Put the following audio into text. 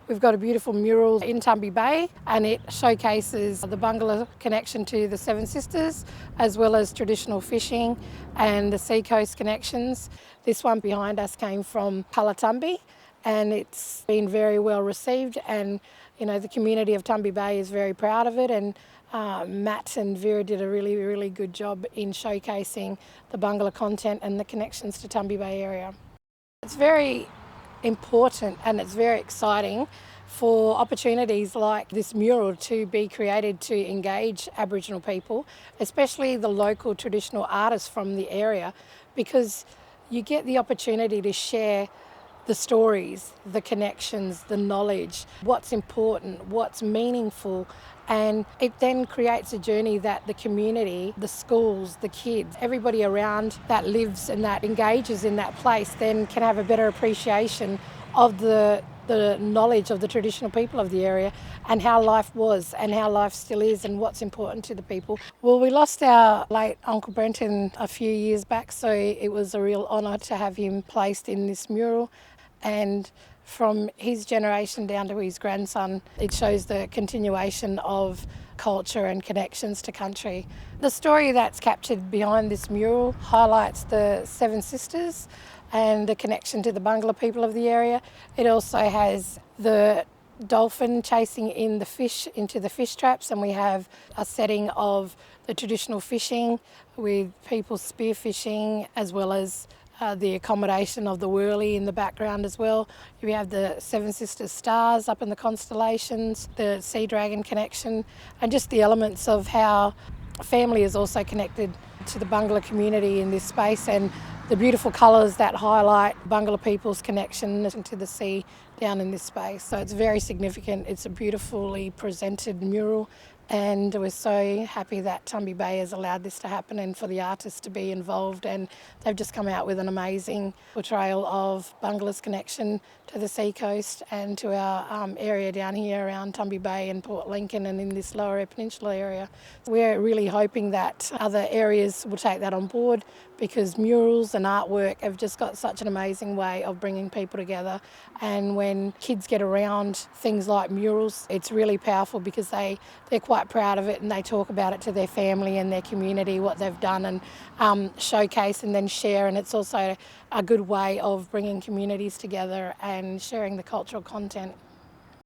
We've got a beautiful mural in Tumby Bay, and it showcases the bungalow connection to the Seven Sisters, as well as traditional fishing and the sea coast connections. This one behind us came from Tumby, and it's been very well received, and the community of Tumby Bay is very proud of it, and Matt and Vera did a really good job in showcasing the bungalow content and the connections to Tumby Bay area. It's very important and it's very exciting for opportunities like this mural to be created to engage Aboriginal people, especially the local traditional artists from the area, because you get the opportunity to share the stories, the connections, the knowledge, what's important, what's meaningful, and it then creates a journey that the community, the schools, the kids, everybody around that lives and that engages in that place then can have a better appreciation of the knowledge of the traditional people of the area and how life was and how life still is and what's important to the people. Well, we lost our late Uncle Brenton a few years back, so it was a real honour to have him placed in this mural. And from his generation down to his grandson, it shows the continuation of culture and connections to country. The story that's captured behind this mural highlights the Seven Sisters and the connection to the bungalow people of the area. It also has the dolphin chasing in the fish into the fish traps, and we have a setting of the traditional fishing with people spearfishing, as well as the accommodation of the whirly in the background as well. We have the Seven Sisters stars up in the constellations, the sea dragon connection, and just the elements of how family is also connected to the bungalow community in this space, and the beautiful colours that highlight bungalow people's connection to the sea down in this space. So it's very significant. It's a beautifully presented mural, and we're so happy that Tumby Bay has allowed this to happen and for the artists to be involved, and they've just come out with an amazing portrayal of bungalow's connection to the sea coast and to our area down here around Tumby Bay and Port Lincoln and in this lower peninsula area. We're really hoping that other areas will take that on board, because murals and artwork have just got such an amazing way of bringing people together, and when kids get around things like murals, it's really powerful because they're quite proud of it and they talk about it to their family and their community, what they've done, and showcase and then share, and it's also a good way of bringing communities together and sharing the cultural content.